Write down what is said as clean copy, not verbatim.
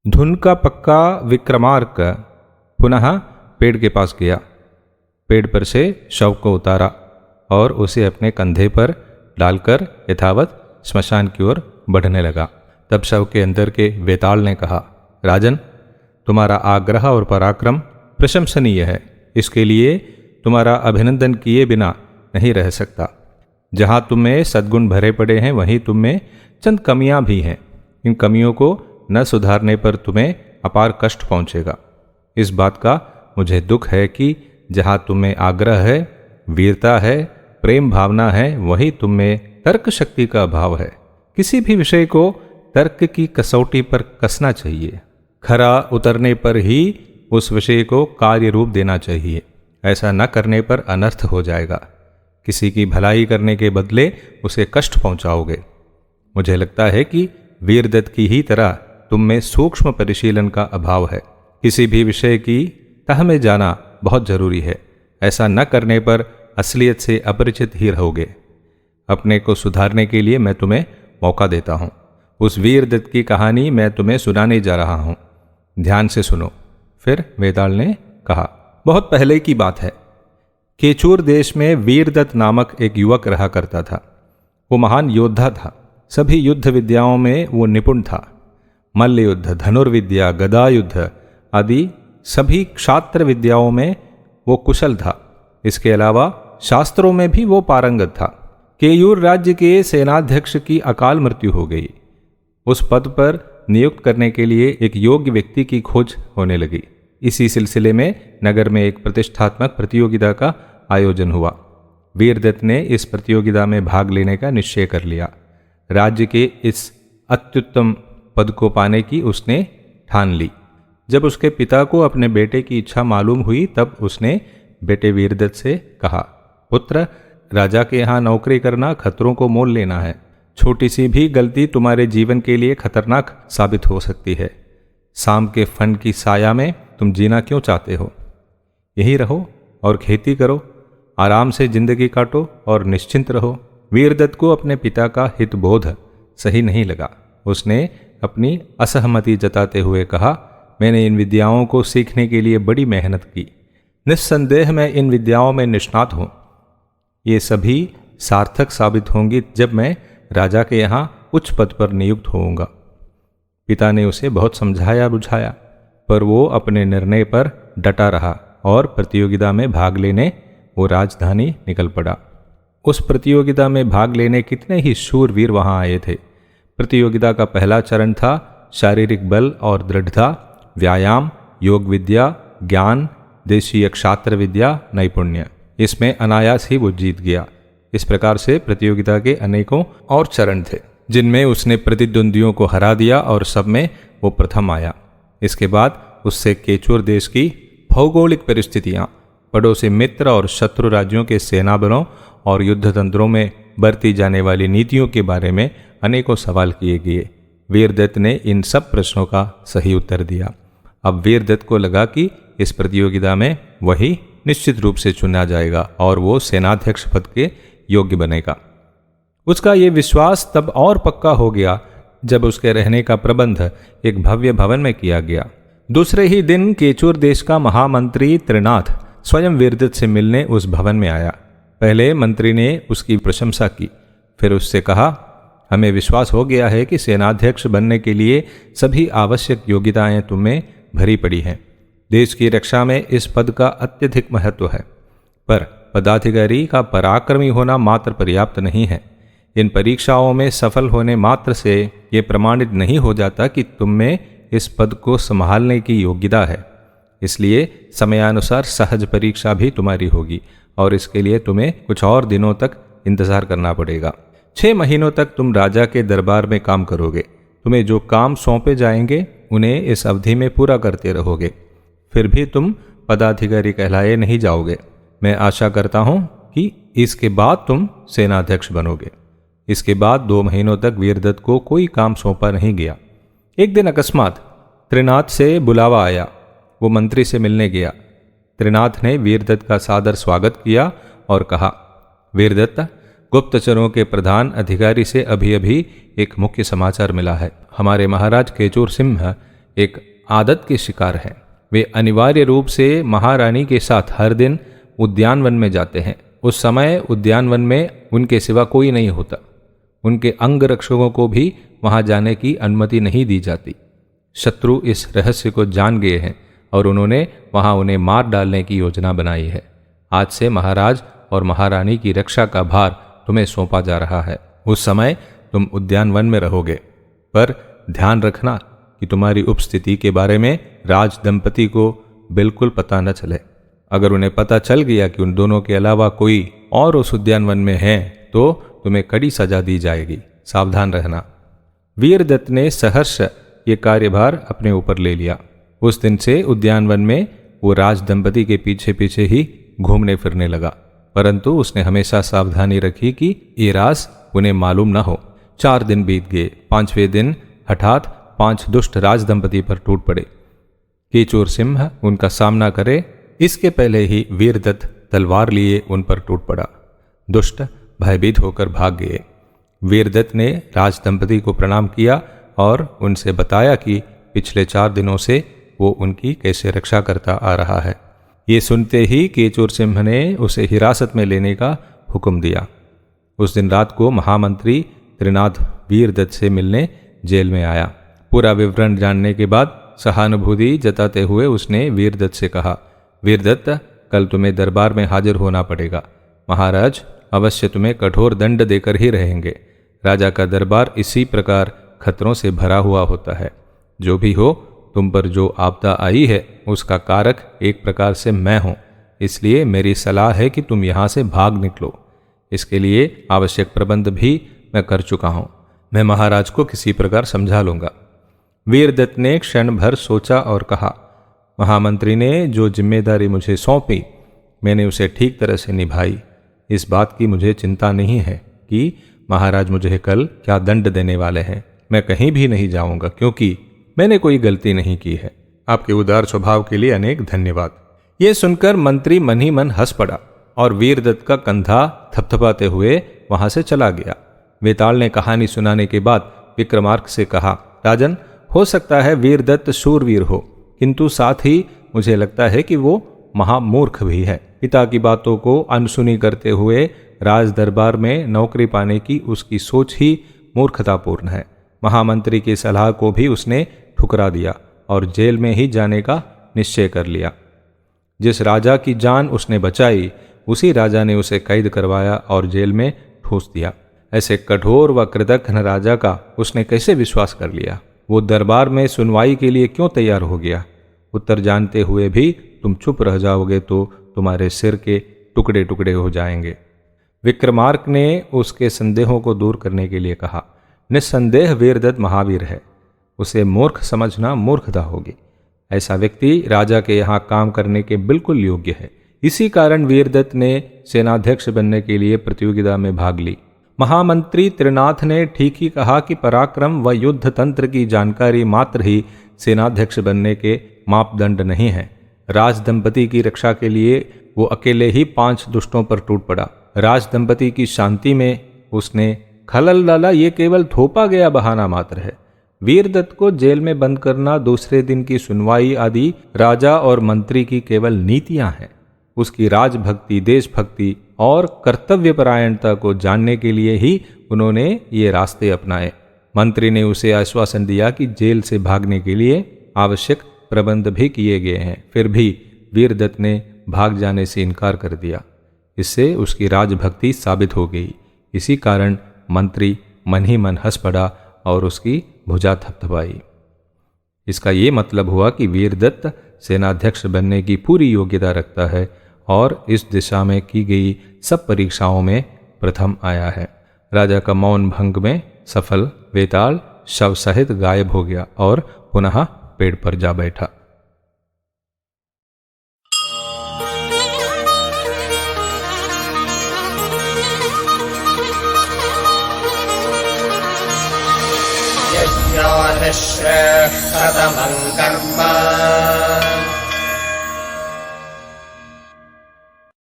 धुन का पक्का विक्रमार्क पुनः पेड़ के पास गया, पेड़ पर से शव को उतारा और उसे अपने कंधे पर डालकर यथावत स्मशान की ओर बढ़ने लगा। तब शव के अंदर के वेताल ने कहा, राजन, तुम्हारा आग्रह और पराक्रम प्रशंसनीय है, इसके लिए तुम्हारा अभिनंदन किए बिना नहीं रह सकता। जहाँ तुम में सद्गुण भरे पड़े हैं वहीं तुम में चंद कमियां भी हैं। इन कमियों को न सुधारने पर तुम्हें अपार कष्ट पहुंचेगा। इस बात का मुझे दुख है कि जहाँ तुम में आग्रह है, वीरता है, प्रेम भावना है, वहीं तुम में तर्क शक्ति का अभाव है। किसी भी विषय को तर्क की कसौटी पर कसना चाहिए। खरा उतरने पर ही उस विषय को कार्य रूप देना चाहिए। ऐसा न करने पर अनर्थ हो जाएगा। किसी की भलाई करने के बदले उसे कष्ट पहुंचाओगे। मुझे लगता है कि वीरदत्त की ही तरह तुम में सूक्ष्म परिशीलन का अभाव है। किसी भी विषय की तह में जाना बहुत जरूरी है। ऐसा न करने पर असलियत से अपरिचित ही रहोगे। अपने को सुधारने के लिए मैं तुम्हें मौका देता हूँ। उस वीरदत्त की कहानी मैं तुम्हें सुनाने जा रहा हूँ, ध्यान से सुनो। फिर वेताल ने कहा, बहुत पहले की बात है। केचूर देश में वीरदत्त नामक एक युवक रहा करता था। वो महान योद्धा था। सभी युद्ध विद्याओं में वो निपुण था। मल्ल युद्ध, धनुर्विद्या, गदा युद्ध आदि सभी क्षात्र विद्याओं में वो कुशल था। इसके अलावा शास्त्रों में भी वो पारंगत था। केयूर राज्य के सेनाध्यक्ष की अकाल मृत्यु हो गई। उस पद पर नियुक्त करने के लिए एक योग्य व्यक्ति की खोज होने लगी। इसी सिलसिले में नगर में एक प्रतिष्ठात्मक प्रतियोगिता का आयोजन हुआ। वीरदत्त ने इस प्रतियोगिता में भाग लेने का निश्चय कर लिया। राज्य के इस अत्युत्तम पद को पाने की उसने ठान ली। जब उसके पिता को अपने बेटे की इच्छा मालूम हुई तब उसने बेटे वीरदत्त से कहा, पुत्र, राजा के यहाँ नौकरी करना खतरों को मोल लेना है। छोटी सी भी गलती तुम्हारे जीवन के लिए खतरनाक साबित हो सकती है। शाम के फन की साया में तुम जीना क्यों चाहते हो? यहीं रहो और खेती करो, आराम से जिंदगी काटो और निश्चिंत रहो। वीरदत्त को अपने पिता का हितबोध सही नहीं लगा। उसने अपनी असहमति जताते हुए कहा, मैंने इन विद्याओं को सीखने के लिए बड़ी मेहनत की। निस्संदेह मैं इन विद्याओं में निष्णात हूँ। ये सभी सार्थक साबित होंगी जब मैं राजा के यहाँ उच्च पद पर नियुक्त होऊंगा। पिता ने उसे बहुत समझाया बुझाया, पर वो अपने निर्णय पर डटा रहा और प्रतियोगिता में भाग लेने वो राजधानी निकल पड़ा। उस प्रतियोगिता में भाग लेने कितने ही शूरवीर वहां आए थे। प्रतियोगिता का पहला चरण था शारीरिक बल और दृढ़ता, व्यायाम, योग विद्या, ज्ञान, देशीय क्षात्र विद्या, नैपुण्य। इसमें अनायास ही वो जीत गया। इस प्रकार से प्रतियोगिता के अनेकों और चरण थे जिनमें उसने प्रतिद्वंदियों को हरा दिया और सब में वो प्रथम आया। इसके बाद उससे केचूर देश की भौगोलिक परिस्थितियां, पड़ोसी मित्र और शत्रु राज्यों के सेना बलों और युद्ध तंत्रों में बरती जाने वाली नीतियों के बारे में अनेकों सवाल किए गए। वीरदत्त ने इन सब प्रश्नों का सही उत्तर दिया। अब वीरदत्त को लगा कि इस प्रतियोगिता में वही निश्चित रूप से चुना जाएगा और वो सेनाध्यक्ष पद के योग्य बनेगा। उसका ये विश्वास तब और पक्का हो गया जब उसके रहने का प्रबंध एक भव्य भवन में किया गया। दूसरे ही दिन केचूर देश का महामंत्री त्रिनाथ स्वयं वीरदत्त से मिलने उस भवन में आया। पहले मंत्री ने उसकी प्रशंसा की, फिर उससे कहा, हमें विश्वास हो गया है कि सेनाध्यक्ष बनने के लिए सभी आवश्यक योग्यताएं तुम्हें भरी पड़ी हैं। देश की रक्षा में इस पद का अत्यधिक महत्व है, पर पदाधिकारी का पराक्रमी होना मात्र पर्याप्त नहीं है। इन परीक्षाओं में सफल होने मात्र से ये प्रमाणित नहीं हो जाता कि तुम में इस पद को संभालने की योग्यता है। इसलिए समयानुसार सहज परीक्षा भी तुम्हारी होगी और इसके लिए तुम्हें कुछ और दिनों तक इंतजार करना पड़ेगा। 6 महीनों तक तुम राजा के दरबार में काम करोगे। तुम्हें जो काम सौंपे जाएंगे उन्हें इस अवधि में पूरा करते रहोगे। फिर भी तुम पदाधिकारी कहलाए नहीं जाओगे। मैं आशा करता हूं कि इसके बाद तुम सेनाध्यक्ष बनोगे। इसके बाद 2 महीनों तक वीरदत्त को कोई काम सौंपा नहीं गया। एक दिन अकस्मात त्रिनाथ से बुलावा आया। वो मंत्री से मिलने गया। त्रिनाथ ने वीरदत्त का सादर स्वागत किया और कहा, वीरदत्त, गुप्तचरों के प्रधान अधिकारी से अभी अभी एक मुख्य समाचार मिला है। हमारे महाराज केचूर सिंह एक आदत के शिकार हैं। वे अनिवार्य रूप से महारानी के साथ हर दिन उद्यानवन में जाते हैं। उस समय उद्यानवन में उनके सिवा कोई नहीं होता। उनके अंगरक्षकों को भी वहां जाने की अनुमति नहीं दी जाती। शत्रु इस रहस्य को जान गए हैं और उन्होंने वहां उन्हें मार डालने की योजना बनाई है। आज से महाराज और महारानी की रक्षा का भार तुम्हें सौंपा जा रहा है। उस समय तुम उद्यानवन में रहोगे, पर ध्यान रखना कि तुम्हारी उपस्थिति के बारे में राज दंपति को बिल्कुल पता न चले। अगर उन्हें पता चल गया कि उन दोनों के अलावा कोई और उस उद्यानवन में है तो तुम्हें कड़ी सजा दी जाएगी। सावधान रहना। वीरदत्त ने सहर्ष ये कार्यभार अपने ऊपर ले लिया। उस दिन से उद्यानवन में वो राज दंपति के पीछे पीछे ही घूमने फिरने लगा, परंतु उसने हमेशा सावधानी रखी कि ये राज उन्हें मालूम न हो। 4 दिन बीत गए। 5वें दिन हठात 5 दुष्ट राज दंपति पर टूट पड़े। केचूर सिंह उनका सामना करे इसके पहले ही वीरदत्त तलवार लिए उन पर टूट पड़ा। दुष्ट भयभीत होकर भाग गए। वीरदत्त ने राज दंपति को प्रणाम किया और उनसे बताया कि पिछले 4 दिनों से वो उनकी कैसे रक्षा करता आ रहा है। ये सुनते ही केचूर सिंह ने उसे हिरासत में लेने का हुक्म दिया। उस दिन रात को महामंत्री त्रिनाथ वीरदत्त से मिलने जेल में आया। पूरा विवरण जानने के बाद सहानुभूति जताते हुए उसने वीरदत्त से कहा, वीरदत्त, कल तुम्हें दरबार में हाजिर होना पड़ेगा। महाराज अवश्य तुम्हें कठोर दंड देकर ही रहेंगे। राजा का दरबार इसी प्रकार खतरों से भरा हुआ होता है। जो भी हो, तुम पर जो आपदा आई है उसका कारक एक प्रकार से मैं हूं, इसलिए मेरी सलाह है कि तुम यहां से भाग निकलो। इसके लिए आवश्यक प्रबंध भी मैं कर चुका हूं। मैं महाराज को किसी प्रकार समझा लूंगा। वीरदत्त ने क्षण भर सोचा और कहा, महामंत्री ने जो जिम्मेदारी मुझे सौंपी मैंने उसे ठीक तरह से निभाई। इस बात की मुझे चिंता नहीं है कि महाराज मुझे कल क्या दंड देने वाले हैं। मैं कहीं भी नहीं जाऊंगा क्योंकि मैंने कोई गलती नहीं की है। आपके उदार स्वभाव के लिए अनेक धन्यवाद। ये सुनकर मंत्री मन ही मन हंस पड़ा और वीरदत्त का कंधा थपथपाते हुए वहां से चला गया। वेताल ने कहानी सुनाने के बाद विक्रमार्क से कहा, राजन, हो सकता है वीरदत्त शूरवीर हो, किंतु साथ ही मुझे लगता है कि वो महामूर्ख भी है। पिता की बातों को अनसुनी करते हुए राज दरबार में नौकरी पाने की उसकी सोच ही मूर्खतापूर्ण है। महामंत्री की सलाह को भी उसने ठुकरा दिया और जेल में ही जाने का निश्चय कर लिया। जिस राजा की जान उसने बचाई उसी राजा ने उसे कैद करवाया और जेल में ठूंस दिया। ऐसे कठोर व कृतघ्न राजा का उसने कैसे विश्वास कर लिया? वो दरबार में सुनवाई के लिए क्यों तैयार हो गया? उत्तर जानते हुए भी तुम चुप रह जाओगे तो तुम्हारे सिर के टुकड़े टुकड़े हो जाएंगे। विक्रमार्क ने उसके संदेहों को दूर करने के लिए कहा, निस्संदेह वीरदत्त महावीर है। उसे मूर्ख समझना मूर्खता होगी। ऐसा व्यक्ति राजा के यहाँ काम करने के बिल्कुल योग्य है। इसी कारण वीरदत्त ने सेनाध्यक्ष बनने के लिए प्रतियोगिता में भाग ली। महामंत्री त्रिनाथ ने ठीक ही कहा कि पराक्रम व युद्ध तंत्र की जानकारी मात्र ही सेनाध्यक्ष बनने के मापदंड नहीं है। राज दंपति की रक्षा के लिए वो अकेले ही 5 दुष्टों पर टूट पड़ा। राज दंपति की शांति में उसने खलल डाला, ये केवल थोपा गया बहाना मात्र है। वीरदत्त को जेल में बंद करना, दूसरे दिन की सुनवाई आदि राजा और मंत्री की केवल नीतियां हैं। उसकी राजभक्ति, देशभक्ति और कर्तव्यपरायणता को जानने के लिए ही उन्होंने ये रास्ते अपनाए। मंत्री ने उसे आश्वासन दिया कि जेल से भागने के लिए आवश्यक प्रबंध भी किए गए हैं। फिर भी वीरदत्त ने भाग जाने से इनकार कर दिया। इससे उसकी राजभक्ति साबित हो गई। इसी कारण मंत्री मन ही मन हंस पड़ा और उसकी भुजा थपथपाई। इसका ये मतलब हुआ कि वीरदत्त सेनाध्यक्ष बनने की पूरी योग्यता रखता है और इस दिशा में की गई सब परीक्षाओं में प्रथम आया है। राजा का मौन भंग में सफल वेताल शव सहित गायब हो गया और पुनः पेड़ पर जा बैठा। यज्ञो निःश्रेष्ठतमं कर्म